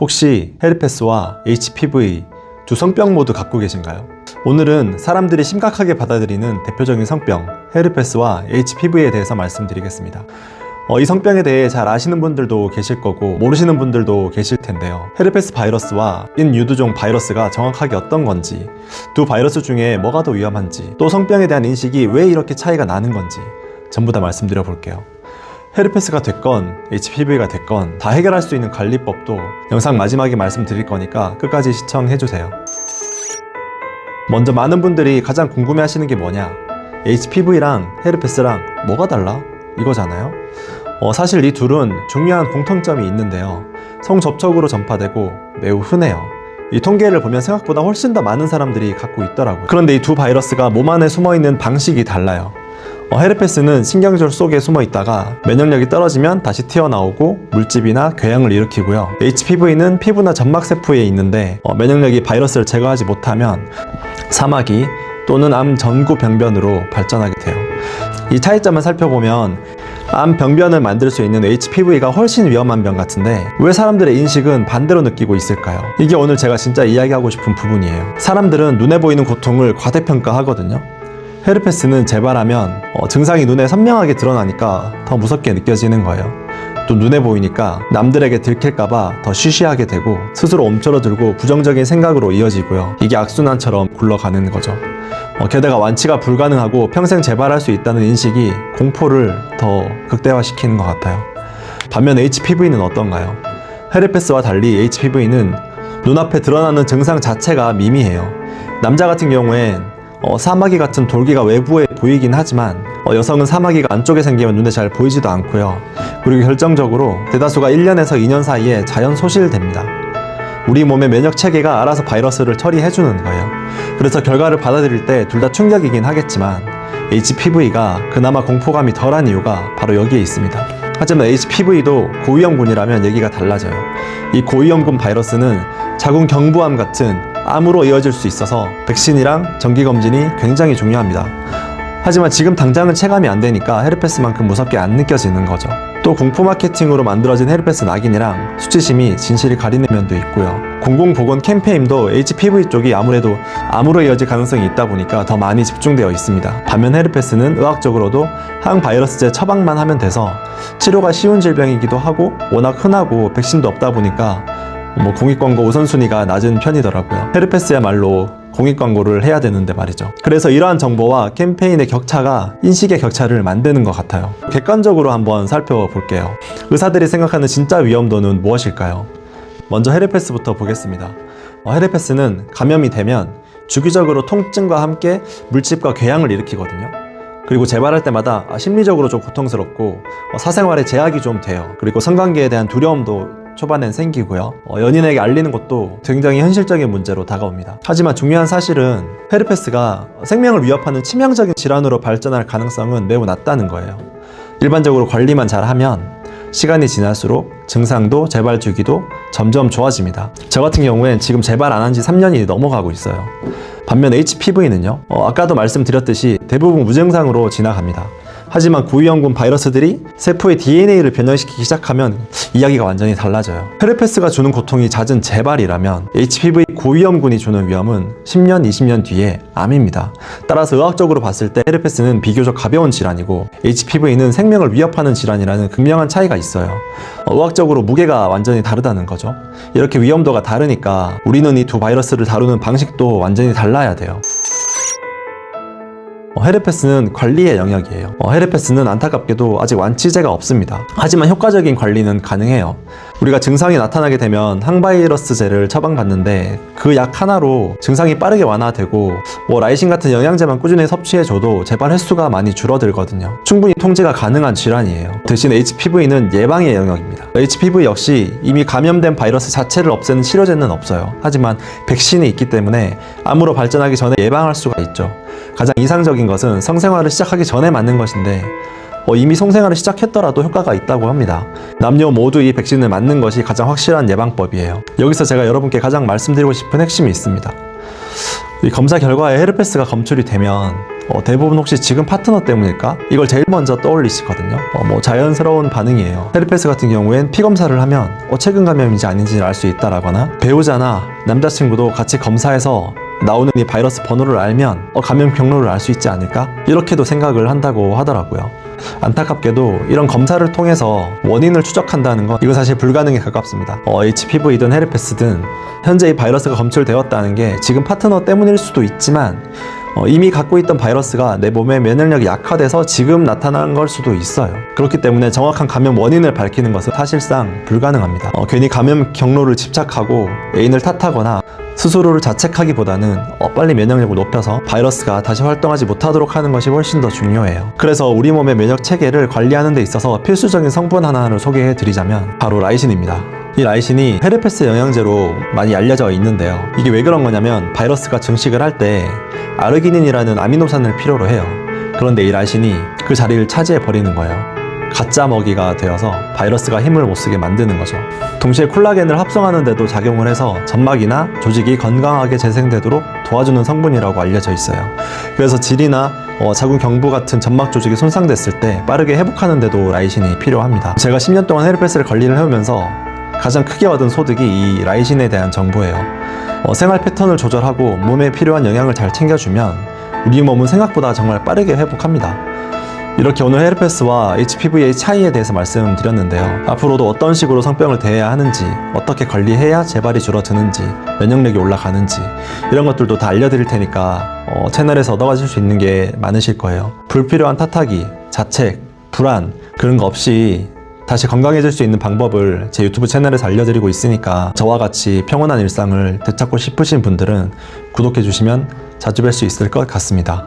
혹시 헤르페스와 HPV 두 성병 모두 갖고 계신가요? 오늘은 사람들이 심각하게 받아들이는 대표적인 성병 헤르페스와 HPV에 대해서 말씀드리겠습니다. 이 성병에 대해 잘 아시는 분들도 계실 거고 모르시는 분들도 계실 텐데요. 헤르페스 바이러스와 인유두종 바이러스가 정확하게 어떤 건지, 두 바이러스 중에 뭐가 더 위험한지, 또 성병에 대한 인식이 왜 이렇게 차이가 나는 건지 전부 다 말씀드려 볼게요. 헤르페스가 됐건 HPV가 됐건 다 해결할 수 있는 관리법도 영상 마지막에 말씀드릴 거니까 끝까지 시청해주세요. 먼저 많은 분들이 가장 궁금해 하시는 게 뭐냐, HPV랑 헤르페스랑 뭐가 달라? 이거잖아요. 사실 이 둘은 중요한 공통점이 있는데요. 성접촉으로 전파되고 매우 흔해요. 이 통계를 보면 생각보다 훨씬 더 많은 사람들이 갖고 있더라고요. 그런데 이 두 바이러스가 몸 안에 숨어있는 방식이 달라요. 헤르페스는 신경절 속에 숨어 있다가 면역력이 떨어지면 다시 튀어나오고 물집이나 궤양을 일으키고요. HPV는 피부나 점막세포에 있는데 면역력이 바이러스를 제거하지 못하면 사마귀 또는 암 전구 병변으로 발전하게 돼요. 이 차이점을 살펴보면 암 병변을 만들 수 있는 HPV가 훨씬 위험한 병 같은데 왜 사람들의 인식은 반대로 느끼고 있을까요? 이게 오늘 제가 진짜 이야기하고 싶은 부분이에요. 사람들은 눈에 보이는 고통을 과대평가하거든요. 헤르페스는 재발하면 증상이 눈에 선명하게 드러나니까 더 무섭게 느껴지는 거예요. 또 눈에 보이니까 남들에게 들킬까봐 더 쉬쉬하게 되고 스스로 옴츠러들고 부정적인 생각으로 이어지고요. 이게 악순환처럼 굴러가는 거죠. 게다가 완치가 불가능하고 평생 재발할 수 있다는 인식이 공포를 더 극대화시키는 것 같아요. 반면 HPV는 어떤가요? 헤르페스와 달리 HPV는 눈앞에 드러나는 증상 자체가 미미해요. 남자 같은 경우엔 사마귀 같은 돌기가 외부에 보이긴 하지만 여성은 사마귀가 안쪽에 생기면 눈에 잘 보이지도 않고요. 그리고 결정적으로 대다수가 1년에서 2년 사이에 자연 소실됩니다. 우리 몸의 면역 체계가 알아서 바이러스를 처리해주는 거예요. 그래서 결과를 받아들일 때 둘 다 충격이긴 하겠지만 HPV가 그나마 공포감이 덜한 이유가 바로 여기에 있습니다. 하지만 HPV도 고위험군이라면 얘기가 달라져요. 이 고위험군 바이러스는 자궁 경부암 같은 암으로 이어질 수 있어서 백신이랑 정기검진이 굉장히 중요합니다. 하지만 지금 당장은 체감이 안 되니까 헤르페스만큼 무섭게 안 느껴지는 거죠. 또 공포 마케팅으로 만들어진 헤르페스 낙인이랑 수치심이 진실을 가리는 면도 있고요. 공공보건 캠페인도 HPV 쪽이 아무래도 암으로 이어질 가능성이 있다 보니까 더 많이 집중되어 있습니다. 반면 헤르페스는 의학적으로도 항바이러스제 처방만 하면 돼서 치료가 쉬운 질병이기도 하고 워낙 흔하고 백신도 없다 보니까 공익광고 우선순위가 낮은 편이더라고요. 헤르페스야말로 공익광고를 해야 되는데 말이죠. 그래서 이러한 정보와 캠페인의 격차가 인식의 격차를 만드는 것 같아요. 객관적으로 한번 살펴볼게요. 의사들이 생각하는 진짜 위험도는 무엇일까요? 먼저 헤르페스부터 보겠습니다. 헤르페스는 감염이 되면 주기적으로 통증과 함께 물집과 궤양을 일으키거든요. 그리고 재발할 때마다 심리적으로 좀 고통스럽고 사생활에 제약이 좀 돼요. 그리고 성관계에 대한 두려움도 초반엔 생기고요. 연인에게 알리는 것도 굉장히 현실적인 문제로 다가옵니다. 하지만 중요한 사실은 헤르페스가 생명을 위협하는 치명적인 질환으로 발전할 가능성은 매우 낮다는 거예요. 일반적으로 관리만 잘하면 시간이 지날수록 증상도 재발 주기도 점점 좋아집니다. 저 같은 경우엔 지금 재발 안 한 지 3년이 넘어가고 있어요. 반면 HPV는요, 아까도 말씀드렸듯이 대부분 무증상으로 지나갑니다. 하지만 고위험군 바이러스들이 세포의 DNA를 변형시키기 시작하면 이야기가 완전히 달라져요. 헤르페스가 주는 고통이 잦은 재발이라면 HPV 고위험군이 주는 위험은 10년, 20년 뒤에 암입니다. 따라서 의학적으로 봤을 때 헤르페스는 비교적 가벼운 질환이고 HPV는 생명을 위협하는 질환이라는 극명한 차이가 있어요. 의학적으로 무게가 완전히 다르다는 거죠. 이렇게 위험도가 다르니까 우리는 이 두 바이러스를 다루는 방식도 완전히 달라야 돼요. 헤르페스는 관리의 영역이에요. 헤르페스는 안타깝게도 아직 완치제가 없습니다. 하지만 효과적인 관리는 가능해요. 우리가 증상이 나타나게 되면 항바이러스제를 처방받는데 그 약 하나로 증상이 빠르게 완화되고 라이신 같은 영양제만 꾸준히 섭취해줘도 재발 횟수가 많이 줄어들거든요. 충분히 통제가 가능한 질환이에요. 대신 HPV는 예방의 영역입니다. HPV 역시 이미 감염된 바이러스 자체를 없애는 치료제는 없어요. 하지만 백신이 있기 때문에 암으로 발전하기 전에 예방할 수가 있죠. 가장 이상적인 것은 성생활을 시작하기 전에 맞는 것인데 이미 성생활을 시작했더라도 효과가 있다고 합니다. 남녀 모두 이 백신을 맞는 것이 가장 확실한 예방법이에요. 여기서 제가 여러분께 가장 말씀드리고 싶은 핵심이 있습니다. 이 검사 결과에 헤르페스가 검출이 되면 대부분 혹시 지금 파트너 때문일까? 이걸 제일 먼저 떠올리시거든요. 자연스러운 반응이에요. 헤르페스 같은 경우엔 피 검사를 하면 최근 감염인지 아닌지를 알 수 있다라거나, 배우자나 남자친구도 같이 검사해서 나오는 이 바이러스 번호를 알면 감염 경로를 알 수 있지 않을까? 이렇게도 생각을 한다고 하더라고요. 안타깝게도 이런 검사를 통해서 원인을 추적한다는 건 이거 사실 불가능에 가깝습니다. HPV든 헤르페스든 현재 이 바이러스가 검출되었다는 게 지금 파트너 때문일 수도 있지만 이미 갖고 있던 바이러스가 내 몸의 면역력이 약화돼서 지금 나타난 걸 수도 있어요. 그렇기 때문에 정확한 감염 원인을 밝히는 것은 사실상 불가능합니다. 괜히 감염 경로를 집착하고 애인을 탓하거나 스스로를 자책하기보다는 빨리 면역력을 높여서 바이러스가 다시 활동하지 못하도록 하는 것이 훨씬 더 중요해요. 그래서 우리 몸의 면역 체계를 관리하는 데 있어서 필수적인 성분 하나를 소개해 드리자면 바로 라이신입니다. 이 라이신이 헤르페스 영양제로 많이 알려져 있는데요. 이게 왜 그런 거냐면 바이러스가 증식을 할 때 아르기닌이라는 아미노산을 필요로 해요. 그런데 이 라이신이 그 자리를 차지해 버리는 거예요. 가짜 먹이가 되어서 바이러스가 힘을 못 쓰게 만드는 거죠. 동시에 콜라겐을 합성하는 데도 작용을 해서 점막이나 조직이 건강하게 재생되도록 도와주는 성분이라고 알려져 있어요. 그래서 질이나 자궁 경부 같은 점막 조직이 손상됐을 때 빠르게 회복하는 데도 라이신이 필요합니다. 제가 10년 동안 헤르페스를 관리를 해오면서 가장 크게 얻은 소득이 이 라이신에 대한 정보예요. 생활 패턴을 조절하고 몸에 필요한 영양을 잘 챙겨주면 우리 몸은 생각보다 정말 빠르게 회복합니다. 이렇게 오늘 헤르페스와 HPV의 차이에 대해서 말씀드렸는데요. 앞으로도 어떤 식으로 성병을 대해야 하는지, 어떻게 관리해야 재발이 줄어드는지, 면역력이 올라가는지 이런 것들도 다 알려드릴 테니까 채널에서 얻어가실 수 있는 게 많으실 거예요. 불필요한 탓하기, 자책, 불안 그런 거 없이 다시 건강해질 수 있는 방법을 제 유튜브 채널에서 알려드리고 있으니까 저와 같이 평온한 일상을 되찾고 싶으신 분들은 구독해주시면 자주 뵐 수 있을 것 같습니다.